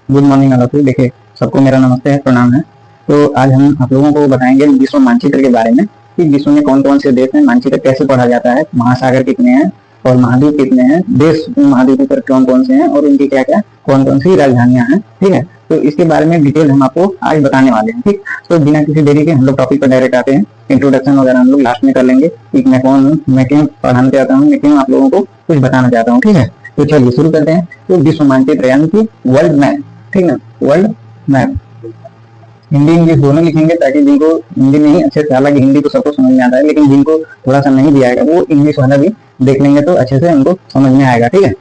Good morning all of you. देखिए, सबको मेरा नमस्ते है, प्रणाम है। तो आज हम आप लोगों को बताएंगे विश्व मानचित्र के बारे में कि विश्व में कौन कौन से देश हैं, मानचित्र कैसे पढ़ा जाता है, महासागर कितने हैं और महाद्वीप कितने हैं, देश महाद्वीपों पर कौन कौन से हैं और उनकी क्या क्या कौन कौन सी राजधानियां हैं। ठीक है, तो इसके बारे में डिटेल हम आपको आज बताने वाले हैं। ठीक, तो बिना किसी देरी के हम लोग टॉपिक पर डायरेक्ट आते हैं। इंट्रोडक्शन वगैरह हम लोग लास्ट में कर लेंगे कि मैं कौन हूँ, मैं क्यों पढ़ाना चाहता हूँ, मैं क्यों आप लोगों को कुछ बताना चाहता हूँ। ठीक है, तो चलिए शुरू करते हैं। तो विश्व मानचित्र यानी कि वर्ल्ड मैप, ठीक ना, वर्ल्ड मैप। हिंदी इंग्लिश दोनों लिखेंगे ताकि जिनको हिंदी नहीं अच्छे से, हालांकि हिंदी तो सबको समझ में आता है, लेकिन जिनको थोड़ा सा नहीं दिया आएगा वो इंग्लिश वाला भी देख लेंगे तो अच्छे से उनको समझ में आएगा। ठीक है,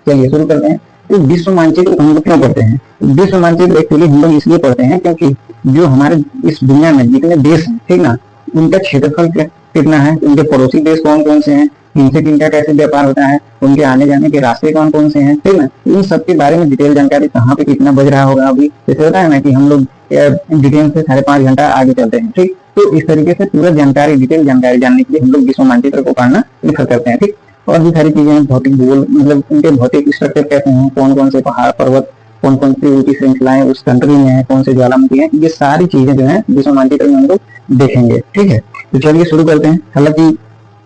चलिए शुरू करते हैं। तो विश्व मानचित्र हम लोग क्यों पढ़ते हैं? विश्व मानचित्र एक्चुअली हम लोग इसलिए पढ़ते हैं क्योंकि जो हमारे इस दुनिया में जितने देश हैं, ठीक ना, उनका क्षेत्रफल कितना है, उनके पड़ोसी देश कौन कौन से हैं, इनसे किनका कैसे व्यापार होता है, उनके आने जाने के रास्ते कौन कौन से हैं, ठीक ना, इन सब के बारे में डिटेल जानकारी, कहाँ पे कितना बज रहा होगा। अभी जैसे होता है ना कि हम लोग डिटेल से 5.5 घंटा आगे चलते हैं। ठीक, तो इस तरीके से पूरा जानकारी, डिटेल जानकारी जानने के लिए हम लोग विश्व मानचित्र को पढ़ना प्रेफर करते हैं। ठीक, और भी सारी चीजें, भौतिक भूगोल, मतलब उनके भौतिक स्ट्रक्चर कैसे हैं, कौन कौन से पहाड़ पर्वत, कौन कौन सी उनकी श्रृंखलाएं उस कंट्री में है, कौन से ज्वालामुखी है, ये सारी चीजें जो है विश्व मानचित्र में हम लोग देखेंगे। ठीक है, तो चलिए शुरू करते हैं। हालांकि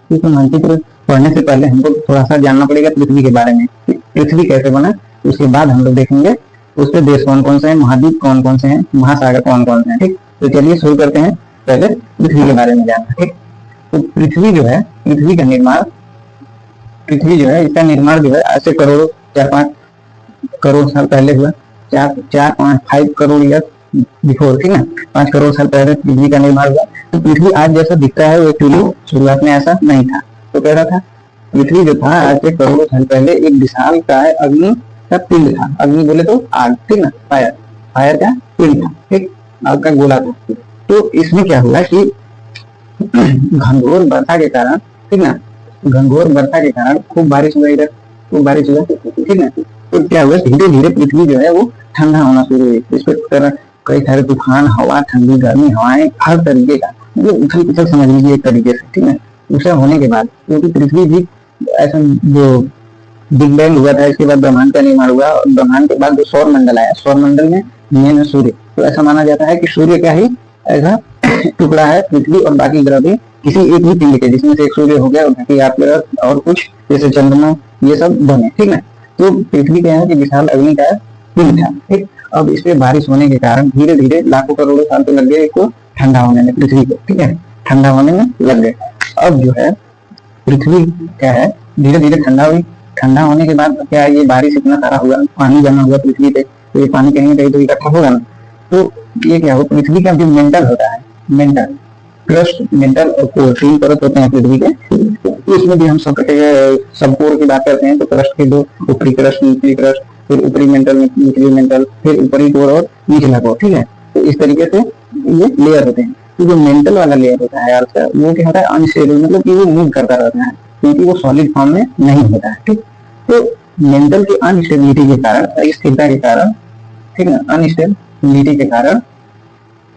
विश्व मानचित्र पढ़ने से पहले हमको थोड़ा सा जानना पड़ेगा पृथ्वी के बारे में, पृथ्वी कैसे बना, उसके बाद हम लोग देखेंगे उसके देश कौन कौन से हैं, महाद्वीप कौन कौन से हैं, महासागर कौन कौन से हैं। ठीक, तो चलिए शुरू करते हैं पहले पृथ्वी के बारे में जानना। ठीक, तो पृथ्वी जो है, पृथ्वी का निर्माण, पृथ्वी जो है इसका निर्माण जो है आज से करोड़ों 4-5 करोड़ साल पहले हुआ। 5 करोड़ ईयर बिफोर, ठीक ना, 5 करोड़ साल पहले पृथ्वी का निर्माण हुआ। तो पृथ्वी आज जैसा दिखता है वो एक्चुअली शुरुआत में ऐसा नहीं था। तो कैसा था? पृथ्वी जो था आज से करोड़ों साल पहले एक विशाल का अग्नि का पिंड था। अग्नि बोले तो आग, ठीक ना, फायर, फायर का पिंड था, ठीक, आग का गोला था। तो इसमें क्या हुआ कि घनघोर वर्षा के कारण, ठीक ना, घनघोर वर्षा के कारण खूब बारिश हुआ, इधर खूब बारिश हुआ, ठीक ना। तो क्या हुआ, धीरे धीरे पृथ्वी जो है वो ठंडा होना शुरू हुई। इस पर कई सारे तूफान, हवा, ठंडी गर्मी हवाएं, हर तरीके का, मतलब उछल पुछल समझ लीजिए एक तरीके से, ठीक है। उसे होने के बाद क्योंकि पृथ्वी भी ऐसा जो बिग बैंग हुआ था, इसके बाद ब्रह्मांड का निर्माण हुआ और ब्रह्मांड के बाद जो सौर मंडल आया, सौर मंडल में मेन है सूर्य। तो ऐसा माना जाता है कि सूर्य का ही ऐसा टुकड़ा है पृथ्वी और बाकी ग्रह भी किसी एक ही पिंड के, जिसमें से एक सूर्य हो गया और बाकी आप ग्रह और कुछ जैसे चंद्रमा, ये सब बने, ठीक है। तो पृथ्वी क्या है कि विशाल अग्नि का पिंड था, ठीक। अब इस पे बारिश होने के कारण धीरे धीरे लाखों करोड़ों साल तो लग गए इसको ठंडा होने में, पृथ्वी को, ठीक है, ठंडा होने में लग गए। अब जो है पृथ्वी क्या है, धीरे धीरे ठंडा हुई। ठंडा होने के बाद क्या है, ये बारिश इतना सारा हुआ, पानी जमा हुआ पृथ्वी पे, तो ये पानी कहीं ना कहीं तो इकट्ठा होगा ना। तो ये क्या हो, पृथ्वी का जो मेंटल होता है, मेंटल, क्रस्ट, मेंटल और कोर, 3 परत होते हैं पृथ्वी के। तो इसमें भी हम सब कोर की बात करते हैं तो क्रस्ट के 2, ऊपरी क्रस्ट, निचली क्रस्ट, फिर ऊपरी मेंटल, निचली मेंटल, फिर ऊपरी कोर और निचला कोर, ठीक है। तो इस तरीके से ये लेयर होते हैं। तो जो मेंटल वाला लेयर होता है अर्थ का, वो क्या होता है, अनस्टेबल, मतलब कि वो मूव करता रहता है क्योंकि वो सॉलिड फॉर्म में नहीं होता है, ठीक। तो मेंटल की अनस्टेबिलिटी के कारण, अस्थिरता के कारण, ठीक है, अनस्टेबिलिटी के कारण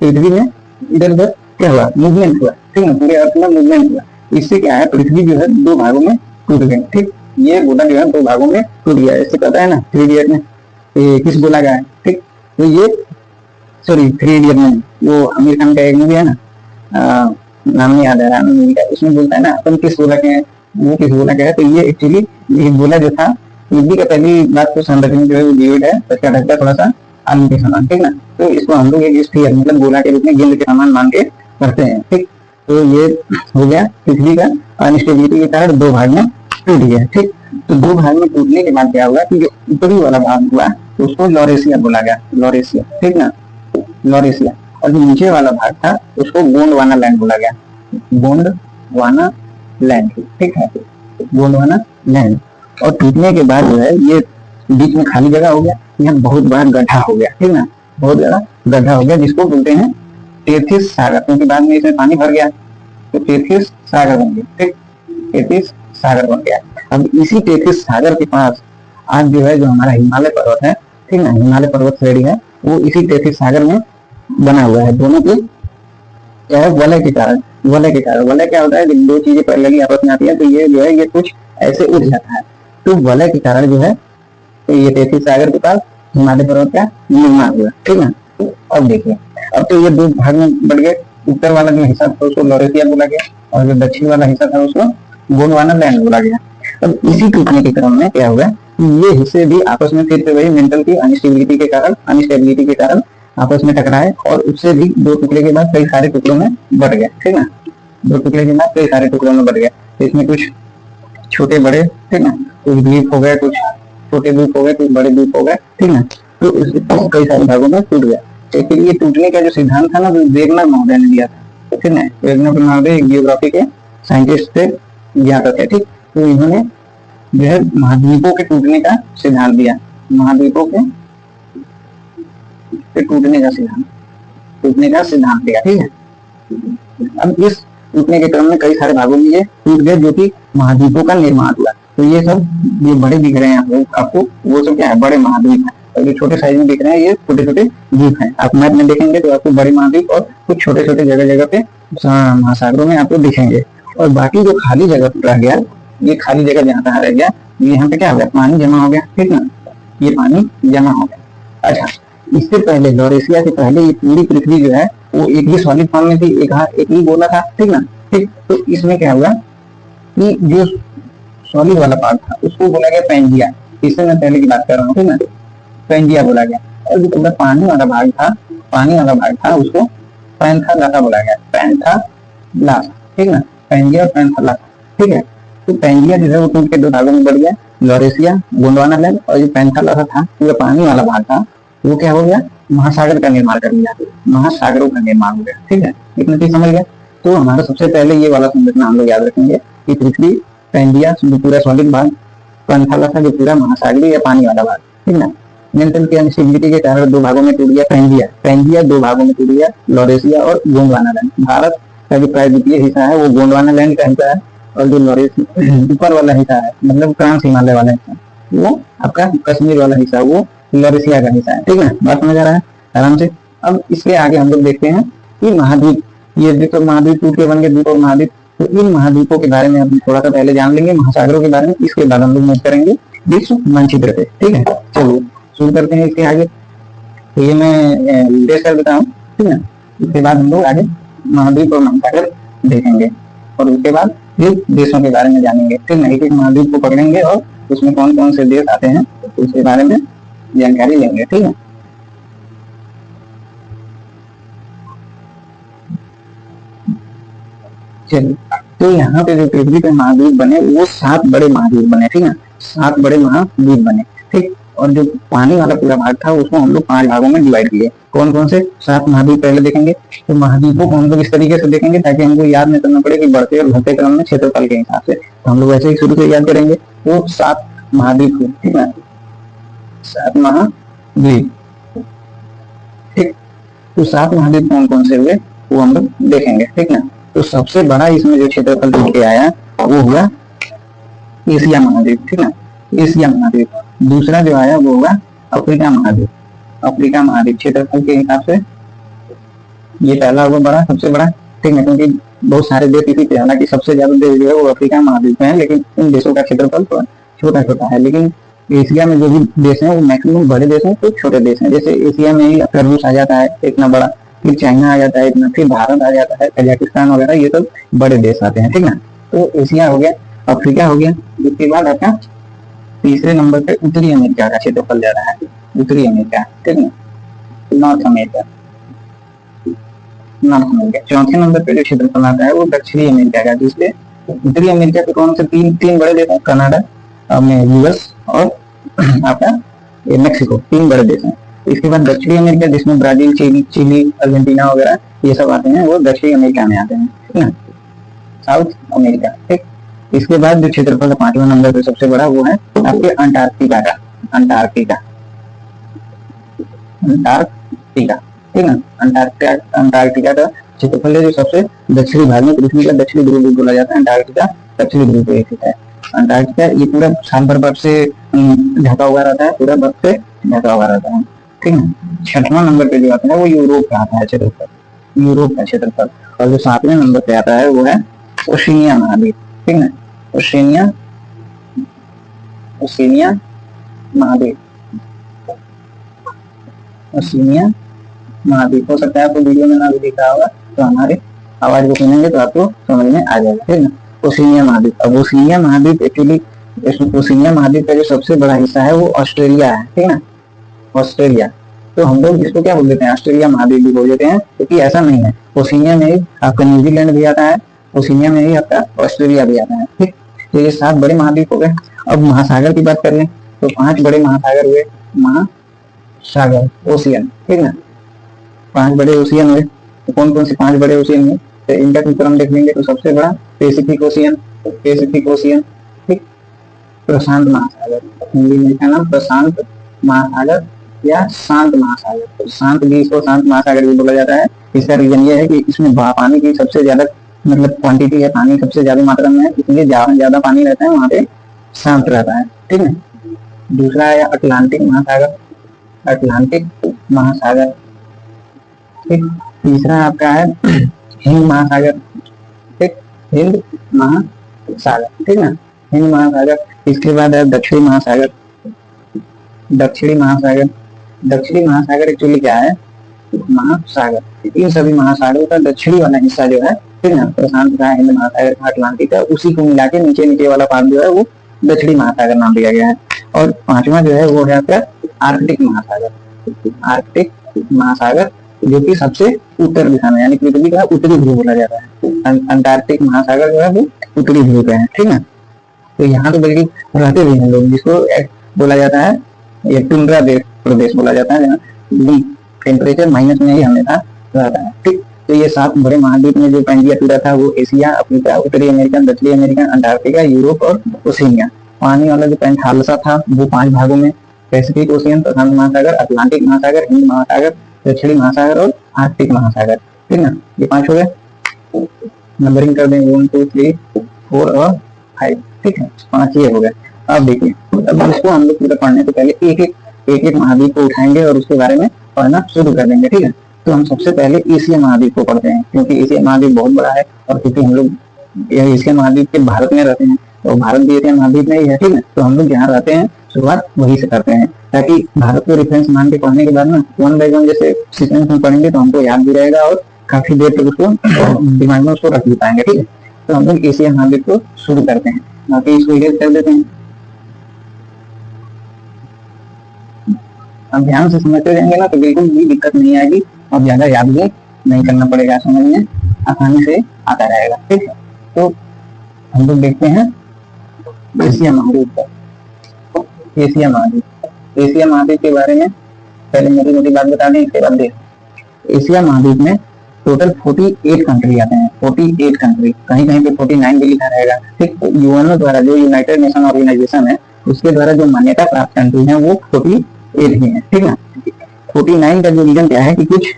पृथ्वी में इधर उधर क्या हुआ, मूवमेंट हुआ, ठीक है, पूरे अर्थ में मूवमेंट हुआ। इससे क्या है, पृथ्वी जो है 2 भागों में टूट गई, ठीक। ये गोला जो है 2 भागों में टूट गया। इससे पता है ना 3 इडियट में किस गोला का है, ठीक। तो ये सॉरी 3 इडियट में, वो आमिर खान का एक मूवी है ना, नाम नहीं याद आ रहा मूवी का, उसमें बोलता है ना अपन किस गोला के हैं, वो किस गोला का है। तो ये एक्चुअली ये गोला जो था, पृथ्वी का पहली बात तो संरचना जो है वो लिक्विड है, इसका ढक्कन थोड़ा सा आलू के समान, ठीक ना। तो इसको हम लोग एक स्फीयर, मतलब गोला के रूप में गेंद के समान मान के करते हैं, ठीक। तो ये हो गया पृथ्वी का अनस्टेबिलिटी के कारण 2 भाग में टूट गया, ठीक। तो 2 भाग में टूटने के बाद क्या हुआ कि जो ऊपरी वाला भाग हुआ तो उसको लॉरेशिया बोला गया, लॉरेशिया, ठीक ना, लॉरेशिया। और जो नीचे वाला भाग था उसको गोंडवाना लैंड बोला गया, गोंडवाना लैंड, ठीक है, गोंडवाना लैंड। और टूटने के बाद जो है ये बीच में खाली जगह हो गया, यहाँ बहुत बड़ा गड्ढा हो गया, ठीक ना, बहुत बड़ा गड्ढा हो गया, जिसको बोलते हैं टेथिस सागर, क्योंकि बाद में इसमें पानी भर गया तो टेथिस सागर बन गया, ठीक, टेथिस सागर बन गया। अब इसी टेथिस सागर के पास आज जो है, जो हमारा हिमालय पर्वत है, ठीक ना, हिमालय पर्वत श्रेणी है, वो इसी टेथिस सागर में बना हुआ है। दोनों के क्या है, वलय के कारण, वलय के कारण, वलय क्या होता है, जब 2 चीजें पहले आपस में आती है तो ये जो है ये कुछ ऐसे उठ जाता है। तो वलय के कारण जो है, तो ये टेथिस सागर के पास हिमालय पर्वत का निर्माण हुआ, ठीक है। अब देखिए, अब तो ये दो भाग में बढ़ गए। उत्तर वाला जो हिस्सा था उसको लॉरेशिया बोला गया और जो दक्षिण वाला हिस्सा था उसको गोंडवाना लैंड बोला गया। अब इसी टूटने के क्रम में क्या हुआ, ये हिस्से भी आपस में फिर से वही मेंटल की अनस्टेबिलिटी के कारण आपस में टकराए और उससे भी दो टुकड़े के बाद कई सारे टुकड़ों में बढ़ गया, ठीक है। दो टुकड़े के बाद कई सारे टुकड़ों में बढ़ गया। तो इसमें कुछ छोटे बड़े, ठीक है, कुछ द्वीप हो गए, कुछ छोटे द्वीप हो गए, कुछ बड़े द्वीप हो गए, ठीक है। तो कई सारे भागों में टूट गया। तो ये टूटने का जो सिद्धांत था ना, वो वेगनर महोदय ने दिया था, ठीक है। वेगनर महोदय जियोग्राफी के साइंटिस्ट थे, ज्ञाता थे, ठीक। तो इन्होंने जो है महाद्वीपों के टूटने का सिद्धांत दिया, महाद्वीपों के टूटने का सिद्धांत दिया, ठीक है। अब इस टूटने के क्रम में कई सारे भागों में ये टूट गए, जो कि महाद्वीपों का निर्माण हुआ। तो ये सब ये बड़े दिख रहे हैं आपको, वो सब क्या है, बड़े महाद्वीप है। और जो छोटे साइज में दिख रहे हैं ये छोटे छोटे द्वीप हैं। आप मैप में देखेंगे तो आपको बड़े महाद्वीप और कुछ छोटे छोटे जगह जगह पे महासागरों में आपको दिखेंगे। और बाकी जो खाली जगह रह गया, ये खाली जगह जहाँ तहाँ रह गया, यहाँ पे क्या हो गया, पानी जमा हो गया, ठीक ना, ये पानी जमा हो गया। अच्छा, इससे पहले लॉरेशिया से पहले ये पूरी पृथ्वी जो है वो एक ही सॉलिड फॉर्म में थी, एक ही गोला था, ठीक ना, ठीक। तो इसमें क्या हुआ कि जो सॉलिड वाला पार्ट था उसको बोला गया पैंजिया, इससे मैं पहले की बात कर रहा हूँ, ठीक ना, पैंजिया बोला गया। और जो पूरा पानी वाला भाग था उसको पैंथालासा बोला गया, पैंथालासा, ठीक ना, पैंजिया और पैंथालासा, ठीक है। तो पैंजिया जो है वो टूट के दो भागों में बढ़ गया, लॉरेशिया गोंडवाना लैंड, और जो पैंथालासा था पूरा पानी वाला भाग था वो क्या हो गया, महासागर का निर्माण कर दिया, महासागरों का निर्माण हो गया, ठीक है। इतना चीज समझ गया। तो हमारा सबसे पहले ये वाला संरचना हम लोग याद रखेंगे कि पृथ्वी, पैंजिया जो पूरा सॉलिड भाग, पैंथालासा जो पूरा महासागरीय या पानी वाला भाग, ठीक ना। मेंटल की अनस्टेबिलिटी के कारण दो भागों में टूट गया पैंजिया दो भागों में टूट गया, लॉरेशिया और गोंडवाना लैंड। भारत का जो प्रायद्वीपीय हिस्सा है वो गोंडवाना लैंड का हिस्सा है, और जो लॉरेशिया ऊपर वाला हिस्सा है, मतलब ट्रांस हिमालय वाला हिस्सा, वो आपका कश्मीर वाला हिस्सा, वो लॉरेशिया का हिस्सा है, ठीक है। बात समझ आ रहा है आराम से। अब इसके आगे हम लोग देखते हैं कि महाद्वीप, ये देखो महाद्वीप टूट के बन गए द्वीप और महाद्वीप। तो इन महाद्वीपों के बारे में हम थोड़ा सा पहले जान लेंगे, महासागरों के बारे में। इसके बाद हम लोग मूव करेंगे विश्व मानचित्र पे, ठीक है। चलो शुरू करते हैं इसके आगे। तो ये मैं देश कर देता हूँ, ठीक है। इसके बाद हम लोग आगे महाद्वीप और महासागर देखेंगे और उसके बाद फिर देशों के बारे में जानेंगे, ठीक है। एक एक महाद्वीप को पकड़ेंगे और उसमें कौन कौन से देश आते हैं उसके बारे में जानकारी लेंगे, ठीक है। चलिए, तो यहाँ पे जो पृथ्वी पे महाद्वीप बने वो 7 बड़े महाद्वीप बने, ठीक है, 7 बड़े महाद्वीप बने, ठीक। और जो पानी वाला पूरा भाग था उसको हम लोग 5 भागों में डिवाइड किए। कौन कौन से 7 महाद्वीप पहले देखेंगे। तो महाद्वीपों को हम लोग इस तरीके से देखेंगे ताकि हमको याद नहीं करना पड़े कि बढ़ते और घटते क्रम में क्षेत्रफल के हिसाब से, तो हम लोग ऐसे ही शुरू से याद करेंगे। तो 7 महाद्वीप, ठीक है, 7 महाद्वीप, ठीक। तो 7 महाद्वीप कौन कौन से हुए वो हम लोग देखेंगे, ठीक ना। तो सबसे बड़ा इसमें जो क्षेत्रफल टूट के आया वो हुआ एशिया महाद्वीप, ठीक ना, एशिया महाद्वीप। दूसरा जो आया वो होगा अफ्रीका महाद्वीप, अफ्रीका महाद्वीप क्षेत्रफल के हिसाब से ये पहला होगा बड़ा, सबसे बड़ा, ठीक है, क्योंकि बहुत सारे देश इसी पे, हालांकि सबसे ज्यादा देश जो है वो अफ्रीका महाद्वीप में है, लेकिन इन देशों का क्षेत्रफल छोटा छोटा है। लेकिन एशिया में जो भी देश है वो मैक्सिमम बड़े देश हैं, तो छोटे देश हैं। जैसे एशिया में ही रूस आ जाता है इतना बड़ा, फिर चाइना आ जाता है इतना, फिर भारत आ जाता है, कजाकिस्तान वगैरह, ये सब बड़े देश आते हैं, ठीक ना। तो एशिया हो गया, अफ्रीका हो गया। इसके बाद आपका तीसरे नंबर पे उत्तरी अमेरिका का क्षेत्रफल जा रहा है, उत्तरी अमेरिका, ठीक है, नॉर्थ अमेरिका। चौथे नंबर पे जो क्षेत्रफल आता है वो दक्षिणी अमेरिका का, जिसपे उत्तरी अमेरिका के कौन से तीन बड़े देश हैं, कनाडा, यूएस और आपका मेक्सिको, 3 बड़े देश हैं। इसके बाद दक्षिणी अमेरिका जिसमें ब्राजील, चिली, अर्जेंटीना वगैरह ये सब आते हैं, वो दक्षिणी अमेरिका में आते हैं, ठीक है, साउथ अमेरिका, ठीक। इसके बाद जो क्षेत्रफल 5वें नंबर पे सबसे बड़ा वो है आपके अंटार्कटिका का, अंटार्कटिका, ठीक है। अंटार्कटिका का क्षेत्रफल है जो सबसे दक्षिणी भाग में, पृथ्वी का दक्षिणी ध्रुव भी बोला जाता है, अंटार्कटिका दक्षिणी ध्रुव पे स्थित है। अंटार्कटिका ये पूरा साल भर बर्फ से ढका हुआ रहता है, पूरा बर्फ से ढका हुआ रहता है, ठीक है। 6वां नंबर पे जो आता है वो यूरोप का आता है क्षेत्रफल, यूरोप का क्षेत्रफल। और जो 7वें नंबर पे आता है वो है ओशिनिया महाद्वीप, ठीक है, ओशिनिया महाद्वीप, ओशिनिया महाद्वीप। हो सकता है आपको वीडियो में ना भी दिखा होगा, तो हमारे आवाज को सुनेंगे तो आपको समझ में आ जाएगा, ठीक है। ओशिनिया महाद्वीप, अब ओशिनिया महाद्वीप एक्चुअली, ओशिनिया महाद्वीप का जो सबसे बड़ा हिस्सा है वो ऑस्ट्रेलिया है, ठीक है, ऑस्ट्रेलिया। तो हम लोग इसको क्या बोल देते हैं, ऑस्ट्रेलिया महाद्वीप भी बोल देते हैं, क्योंकि ऐसा नहीं है। ओशिनिया में ही आपका न्यूजीलैंड भी आता है, ओशिनिया में ही आपका ऑस्ट्रेलिया भी आता है, ठीक। तो ये 7 बड़े महाद्वीप हो गए। अब महासागर की बात करें तो 5 बड़े महासागर हुए, महासागर, ओशियन, ठीक है, 5 बड़े ओशियन हुए। तो कौन कौन से 5 बड़े ओशियन हुए, तो इनका ऊपर हम देख लेंगे। तो सबसे बड़ा पैसिफिक ओशियन, पैसिफिक ओशियन, ठीक। प्रशांत महासागर, हिंदी में इसका नाम प्रशांत महासागर या शांत महासागर, तो शांत भी इसको शांत महासागर भी बोला जाता है। इसका रीजन ये है कि इसमें पानी की सबसे ज्यादा मतलब क्वांटिटी है, पानी सबसे ज्यादा मात्रा में है, इसलिए जहाँ ज्यादा पानी रहता है वहाँ पे शांत रहता है, ठीक है। दूसरा है अटलांटिक महासागर, अटलांटिक महासागर, ठीक। तीसरा आपका है हिंद महासागर, ठीक, हिंद महासागर, ठीक ना, हिंद महासागर। इसके बाद है दक्षिणी महासागर, दक्षिणी महासागर, दक्षिणी महासागर एक्चुअली क्या है, महासागर। इन सभी महासागरों का दक्षिणी वाला हिस्सा जो है, ठीक ना, प्रशांत का, हिंद महासागर का, अटलांटिक का, उसी को मिला के नीचे नीचे वाला पार्ट जो है वो दक्षिणी महासागर नाम दिया गया है। और 5वां जो है वो है आपका आर्कटिक महासागर, आर्कटिक महासागर, जो कि सबसे उत्तर दिशा में, यानी पृथ्वी का उत्तरी ध्रुव बोला जाता है। अंटार्कटिक महासागर जो है वो उत्तरी ध्रुव पे है, ठीक है। तो यहाँ तो बल्कि रहते भी हैं लोग, जिसको बोला जाता है ये टुंड्रा प्रदेश बोला जाता है, जहाँ टेम्परेचर माइनस में ही हमेशा रहता है, ठीक। तो ये 7 बड़े महाद्वीप में जो पैंजिया टूरा था वो एशिया, अफ्रीका, उत्तरी अमेरिका, दक्षिणी अमेरिका, अंटार्कटिका, यूरोप और ओशिनिया। पानी वाला जो पैंथालसा था वो 5 भागों में, पैसिफिक ओशियन, प्रशांत महासागर, अटलांटिक महासागर, हिंद महासागर, दक्षिणी महासागर और आर्कटिक महासागर, ठीक ना। ये 5 हो गए, नंबरिंग कर देंगे 1 2 3 4 और 5, ठीक है, 5 ये हो गए। अब देखिए, अब इसको हम लोग पूरा पढ़ने से पहले एक एक महाद्वीप को उठाएंगे और उसके बारे में पढ़ना शुरू कर देंगे, ठीक है। तो हम सबसे पहले एशिया महाद्वीप को पढ़ते हैं, क्योंकि एशिया महाद्वीप बहुत बड़ा है और क्योंकि हम लोग एशिया महाद्वीप के भारत में रहते हैं, तो भारत भी एशिया महाद्वीप में ही है, ठीक है। तो हम लोग जहाँ रहते हैं शुरुआत वही से करते हैं, ताकि भारत को रेफरेंस मान के पढ़ने के बाद ना 1 बाय 1 जैसे सीक्वेंस में पढ़ेंगे तो हमको याद भी रहेगा और काफी देर तक उसको दिमाग में उसको रख भी पाएंगे, ठीक है। तो हम लोग एशिया महाद्वीप को शुरू करते हैं, बाकी इसको इरेज कर देते हैं। अब ध्यान से समझते जाएंगे ना तो बिल्कुल भी दिक्कत नहीं आएगी, अब ज्यादा याद भी नहीं करना पड़ेगा, समझ में आसानी से आता रहेगा, ठीक है। तो हम लोग देखते हैं एशिया महाद्वीप का। एशिया महाद्वीप, एशिया महाद्वीप के बारे में पहले मोटी मोटी बात बता दें, इसके बाद देख। एशिया महाद्वीप में टोटल 48 कंट्री आते हैं, 48 कंट्री, कहीं कहीं पे 49 भी लिखा रहेगा, ठीक। तो यूएनओ द्वारा, जो यूनाइटेड नेशन ऑर्गेनाइजेशन है, उसके द्वारा जो मान्यता प्राप्त कंट्री है वो 48 ही है, ठीक है। 49 का जो रीजन क्या है कि कुछ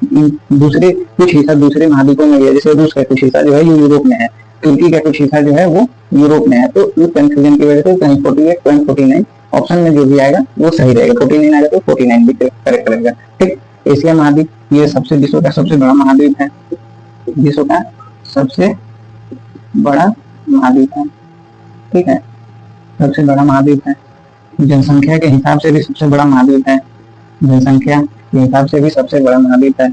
हिस्सा दूसरे महाद्वीपों में है, जैसे रूस का कुछ हिस्सा जो है यूरोप में है, तुर्की का कुछ हिस्सा जो है वो यूरोप में है। तो इस कंफ्यूजन की वजह से कहीं 48 कहीं 49 ऑप्शन में जो भी आएगा वो सही रहेगा, 49 आएगा तो 49 भी करेक्ट रहेगा, ठीक। एशिया महाद्वीप ये विश्व का सबसे बड़ा महाद्वीप है, विश्व का सबसे बड़ा महाद्वीप है, ठीक है, सबसे बड़ा महाद्वीप है। जनसंख्या के हिसाब से भी सबसे बड़ा महाद्वीप है, जनसंख्या के हिसाब से भी सबसे बड़ा महाद्वीप है,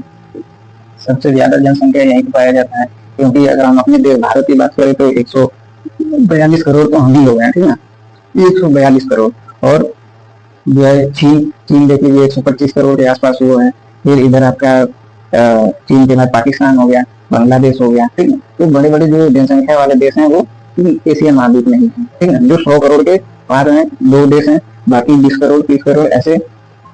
सबसे ज्यादा जनसंख्या यहीं पर पाया जाता है, क्योंकि अगर हम अपने देश भारत की बात करें तो 142 करोड़ तो हम ही हो गए, ठीक है, 142 करोड़। और जो है चीन देख लीजिए 125 करोड़ के आसपास वो है। फिर इधर आपका चीन के बाद पाकिस्तान हो गया, बांग्लादेश हो गया, ठीक है। तो बड़े बड़े जो जनसंख्या वाले देश हैं वो एशिया महाद्वीप में ही है, ठीक है। जो 100 करोड़ के पार हैं 2 देश हैं, बाकी 20 करोड़ 30 करोड़ ऐसे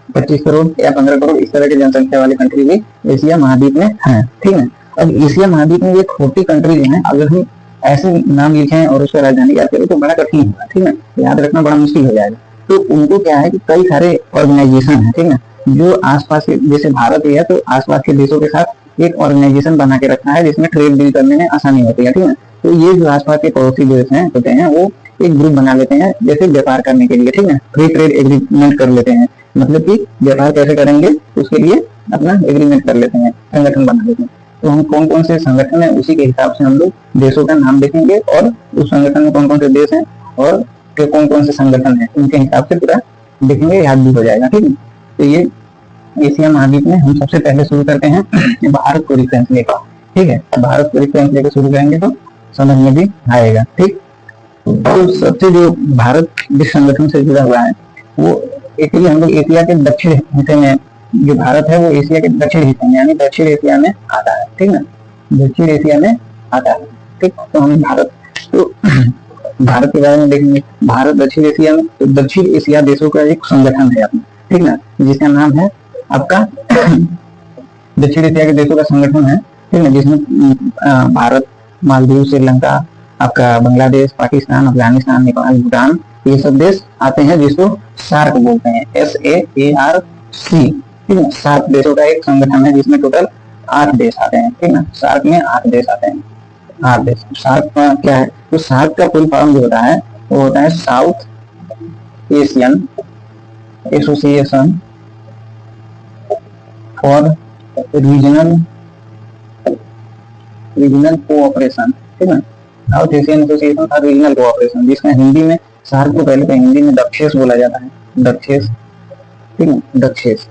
25 करोड़ या 15 करोड़ इस तरह के जनसंख्या वाली कंट्री भी एशिया महाद्वीप में है, ठीक है। अब एशिया महाद्वीप में ये 40 कंट्रीज हैं, अगर हम ऐसे नाम लिखें और उसका राजधानी याद करें तो बड़ा कठिन होगा, ठीक है, याद रखना बड़ा मुश्किल हो जाएगा। तो उनको क्या है कि कई सारे ऑर्गेनाइजेशन है, ठीक है, जो आसपास के, जैसे भारत ही है तो आसपास के देशों के साथ एक ऑर्गेनाइजेशन बना के रखा है जिसमें ट्रेड डील करने में आसानी होती है, ठीक है। तो ये जो आसपास के पड़ोसी देश हैं होते हैं वो एक ग्रुप बना लेते हैं जैसे व्यापार करने के लिए, ठीक है, फ्री ट्रेड एग्रीमेंट कर लेते हैं, मतलब कि व्यापार कैसे करेंगे उसके लिए अपना एग्रीमेंट कर लेते हैं, संगठन बना लेते हैं। तो हम कौन कौन से संगठन है उसी के हिसाब से हम लोग देशों का नाम देखेंगे और उस संगठन में कौन कौन से देश हैं और कौन कौन से संगठन है उनके हिसाब से पूरा देखेंगे, याद भी हो जाएगा, ठीक है। तो ये एशिया महाद्वीप में हम सबसे पहले शुरू करते हैं भारत को रेफरेंस लेकर। ठीक है, भारत को रेफरेंस लेकर शुरू करेंगे तो समझ में भी आएगा। ठीक, तो सबसे जो भारत विश्व संगठन से जुड़ा हुआ है वो एक्चुअली हम लोग एशिया के दक्षिण हिस्से में, जो भारत है वो एशिया के दक्षिण हिस्से में यानी दक्षिण एशिया में आता है। ठीक ना, दक्षिण एशिया में आता है। ठीक, तो हम भारत भारत के बारे में देखेंगे। भारत दक्षिण एशिया में, तो दक्षिण एशिया देशों का एक संगठन है अपना, ठीक ना, जिसका नाम है आपका दक्षिण एशिया के देशों का संगठन है। ठीक है, जिसमें भारत, मालदीव, श्रीलंका, आपका बांग्लादेश, पाकिस्तान, अफगानिस्तान, नेपाल, भूटान, ये सब देश आते हैं, जिसको सार्क बोलते हैं, SAARC। ठीक है, सार्क देशों का एक संगठन है जिसमें टोटल 8 देश आते हैं। ठीक ना, सार्क में 8 देश आते हैं, 8 देश। सार्क का क्या है, तो सार्क का फुल फॉर्म जो होता है वो होता है south Asian Association for Regional cooperation. ठीक है, south Asian Association for Regional cooperation, जिसमें हिंदी में सार्क को पहले तो हिंदी में दक्षेस बोला जाता है, दक्षेस। ठीक है, दक्षेस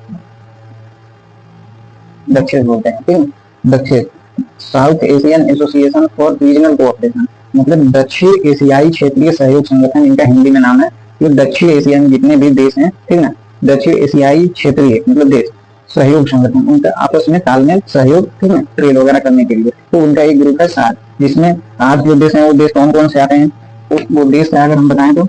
बोलते हैं। ठीक है, दक्षेस, South Asian Association for Regional Cooperation, मतलब दक्षिण एशियाई क्षेत्रीय सहयोग संगठन, इनका हिंदी में नाम है। ये दक्षिण एशिया में जितने भी देश हैं, ठीक ना, दक्षिण एशियाई क्षेत्रीय मतलब देश सहयोग संगठन, उनका आपस में तालमेल सहयोग, ठीक है, ट्रेड वगैरह करने के लिए, तो उनका एक ग्रुप है सार्क, जिसमें 8 जो देश हैं वो देश कौन कौन से आते हैं, वो देश का अगर हम बताएं तो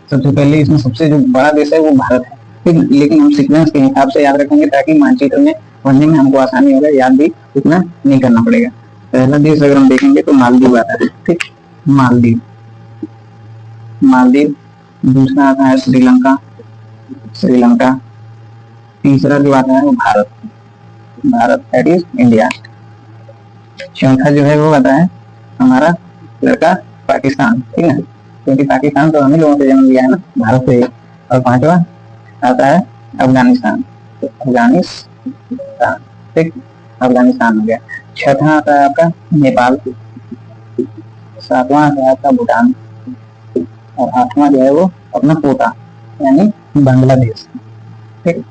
सबसे पहले इसमें सबसे जो बड़ा देश है वो भारत है। ठीक है, लेकिन हम सीक्वेंस के हिसाब से याद रखेंगे ताकि मानचित्र में पढ़ने में हमको आसानी होगा, याद भी उतना नहीं करना पड़ेगा। पहला देश अगर हम देखेंगे तो मालदीव आता है। ठीक, मालदीव, दूसरा आता है श्रीलंका, तीसरा जो आता है वो भारत, दैट इज इंडिया। चौथा जो है वो आता है हमारा लड़का पाकिस्तान। ठीक है, क्योंकि पाकिस्तान तो हम ही लोगों से जन्म लिया है ना, भारत से। और 5वां आता है अफगानिस्तान, ठीक, अफगानिस्तान हो गया। 6वां आता है आपका नेपाल, 7वां आता है आपका भूटान, और 8वां जो है वो अपना पोता यानी बांग्लादेश। ठीक,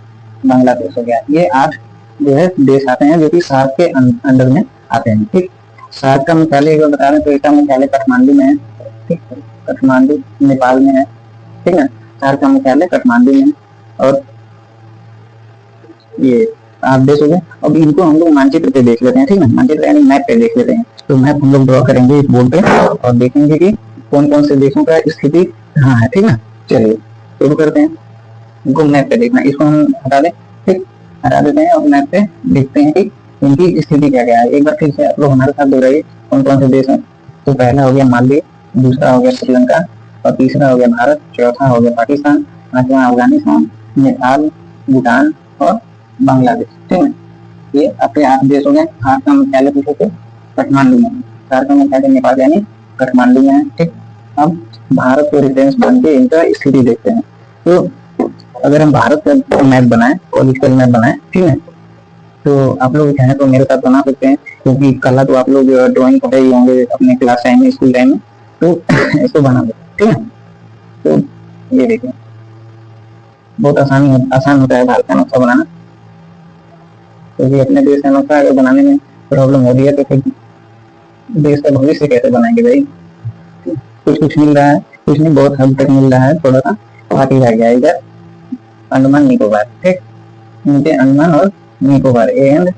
बांग्लादेश हो गया। ये 8 जो है देश आते हैं जो कि सार्क के अंडर में आते हैं। ठीक, सार्क का मुख्यालय अगर बता रहे तो इसका मुख्यालय काठमांडू में है। ठीक, काठमांडू नेपाल में है। ठीक है, सार्क का मुख्यालय काठमांडू में है। और ये 8 देश हो गए। अब इनको हम लोग मानचित्र पे देख लेते हैं। ठीक है, मानचित्र यानी मैप पे देख लेते हैं। तो मैप हम लोग ड्रॉ करेंगे इस बोर्ड पे और देखेंगे कि कौन कौन से देशों का स्थिति कहाँ है। ठीक है, चलिए शुरू करते हैं। इनको मैप पे देखना, इसको हम हटा दें। ठीक, हटा देते हैं और मैप पे देखते हैं कि इनकी स्थिति क्या क्या है। एक बार फिर से आप लोग हमारे साथ दोहराइए कौन कौन से देश हैं। तो पहला हो गया मालदीव, दूसरा हो गया श्रीलंका, और तीसरा हो गया भारत, चौथा हो गया पाकिस्तान, 5वां अफगानिस्तान, नेपाल, भूटान और बांग्लादेश। ठीक है, ये आपके 8 देश हो गए। 8 का मुख्यालय पूछे तो काठमांडू में, 4 का मुख्यालय नेपाल यानी काठमांडू में है। ठीक, अब भारत को रेफरेंस मान के इनका स्थिति देखते हैं। तो अगर हम भारत का मैप बनाए, पॉलिटिकल मैप बनाए, ठीक है, तो आप लोग चाहें तो मेरे साथ बना सकते हैं, क्योंकि कल तो आप लोग ड्राइंग कर ही होंगे अपने क्लास टाइम में, स्कूल टाइम में, तो इसको बना दो। ठीक है, तो ये देखिए बहुत आसान होता है भारत का नक्शा बनाना। क्योंकि अपने देश का नक्शा अगर बनाने में प्रॉब्लम हो रही है तो फिर देश का भविष्य कैसे बनाएंगे भाई। कुछ मिल रहा है, कुछ नहीं, बहुत हद तक मिल रहा है, थोड़ा सा बाकी रह गया। इधर अंडमान निकोबार, ठीक, नीचे अंडमान और निकोबार, ए एंड ए,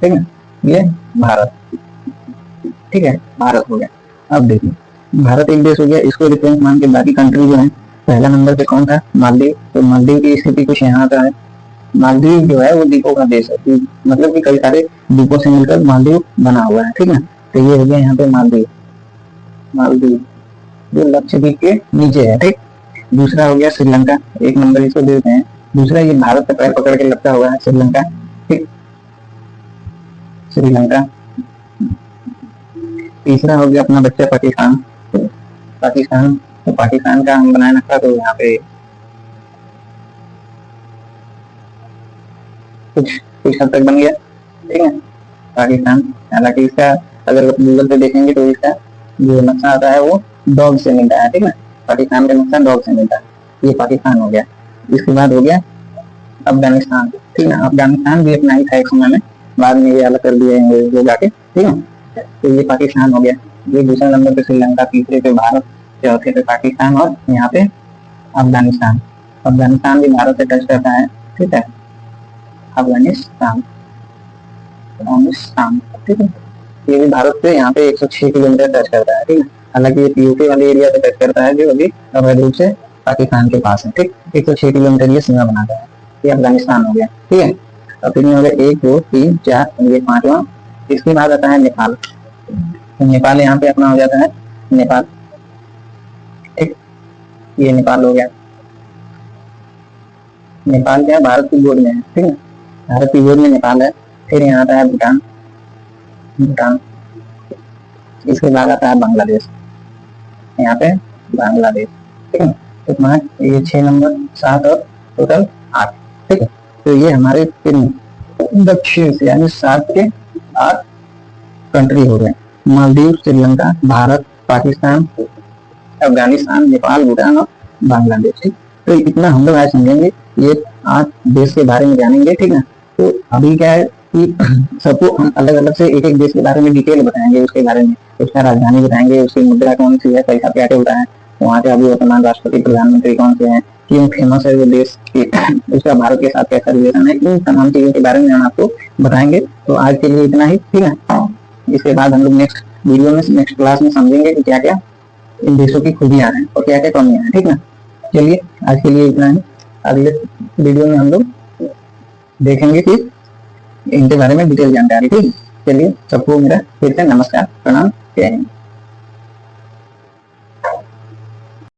ठीक है, ये भारत। ठीक है, भारत हो गया। अब देखिए भारत एक देश हो गया, इसको रेफरेंस मान के बाकी कंट्री जो है, पहला नंबर पे कौन था, मालदीव। तो मालदीव की स्थिति कुछ यहाँ का है। मालदीव जो है वो द्वीपों का देश है, मतलब कि कई सारे द्वीपों से मिलकर मालदीव बना हुआ है। ठीक है, तो ये हो गया यहाँ पे मालदीव जो लक्षद्वीप के नीचे है। ठीक, दूसरा हो गया श्रीलंका, एक नंबर इसको देते हैं। दूसरा ये भारत का पैर पकड़ के लगता हुआ है श्रीलंका। ठीक, श्रीलंका। तीसरा हो गया अपना बच्चा पाकिस्तान। तो पाकिस्तान का हम बनाए रखा, तो यहाँ पे कुछ हद तक बन गया। ठीक है, पाकिस्तान। हालांकि इसका अगर गूगल पे देखेंगे तो इसका जो नक्शा आता है वो डॉग से मिलता है। ठीक है, पाकिस्तान का नक्शा डॉग से मिलता है। ये पाकिस्तान हो गया। इसके बाद हो गया अफगानिस्तान, ठीक है। अफगानिस्तान भी अपना ही था एक समय में, बाद में ये अलग कर दिया ये जाके, ठीक है। तो ये पाकिस्तान हो गया। ये दूसरे नंबर पे श्रीलंका, तीसरे पे भारत, चौथे पे पाकिस्तान और यहाँ पे अफगानिस्तान। अफगानिस्तान भी भारत से टच करता है, ठीक है। अफगानिस्तान, अफगानिस्तान, ठीक है। ये भी भारत से यहाँ पे 106 किलोमीटर टच करता है, ठीक है। हालांकि ये यूपी वाले एरिया से टच करता है, जो अभी अवैध रूप से पाकिस्तान के पास है, ठीक। 106 किलोमीटर ये सीमा बनाता है। ये अफगानिस्तान हो गया, ठीक है। और फिर हो गया 1 2 3 4, ये 5वां। इसके बाद आता है नेपाल। तो नेपाल यहाँ पे अपना हो जाता है नेपाल, ठीक। ये नेपाल हो गया। नेपाल क्या है, भारत की गोद में है, ठीक है। भारत की गोद में नेपाल है। फिर यहाँ आता है भूटान, भूटान। इसके बाद आता है बांग्लादेश, यहाँ पे बांग्लादेश, ठीक है। कितना, ये 6 नंबर, 7 और टोटल 8, ठीक है। तो ये हमारे दक्षिण से यानी 7 के 8 कंट्री हो गए। मालदीव, श्रीलंका, भारत, पाकिस्तान, अफगानिस्तान, नेपाल, भूटान और बांग्लादेश, ठीक। तो इतना हम लोग आज समझेंगे, ये 8 देश के बारे में जानेंगे, ठीक है। तो अभी क्या है कि सबको हम अलग अलग से एक एक देश के बारे में डिटेल बताएंगे, उसके बारे में, उसका राजधानी बताएंगे, उसकी मुद्रा कौन सी है, पैसा क्या चलता है, वहाँ के अभी वर्तमान राष्ट्रपति प्रधानमंत्री कौन से हैं, क्यों फेमस है वो देश, उसका भारत के साथ कैसा रिलेशन है, इन तमाम चीजों के बारे में हम आपको बताएंगे। तो आज के लिए इतना ही, ठीक है। इसके बाद हम लोग नेक्स्ट वीडियो में, नेक्स्ट क्लास में समझेंगे कि क्या क्या इन देशों की खूबियां हैं और क्या क्या कमियां हैं, ठीक है। चलिए आज के लिए इतना ही। अगले वीडियो में हम लोग देखेंगे कि इनके बारे में डिटेल जानकारी, ठीक। चलिए सबको मेरा फिर से नमस्कार, प्रणाम, जय हिंद।